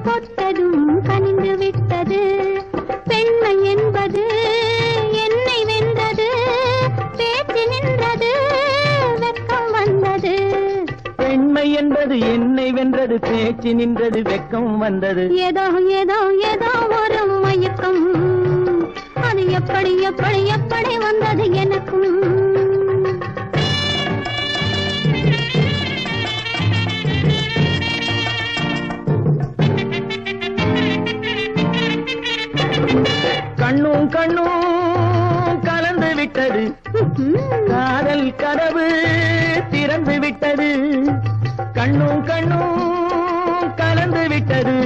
தொட்டதும் கனிந்து விட்டது. பெண்மை என்பது என்னை வென்றது, பேச்சு நின்றது, வெட்கம் வந்தது. பெண்மை என்பது என்னை வென்றது, பேச்சு நின்றது, வெட்கம் வந்தது. ஏதோ ஏதோ ஏதோ ஒரு மயக்கம், அது எப்படி எப்படி எப்படி வந்தது எனக்கும். கண்ணும் கண்ணும் கலந்து விட்டது, காதல் கதவு திறந்து விட்டது. கண்ணும் கண்ணும் கலந்து விட்டது.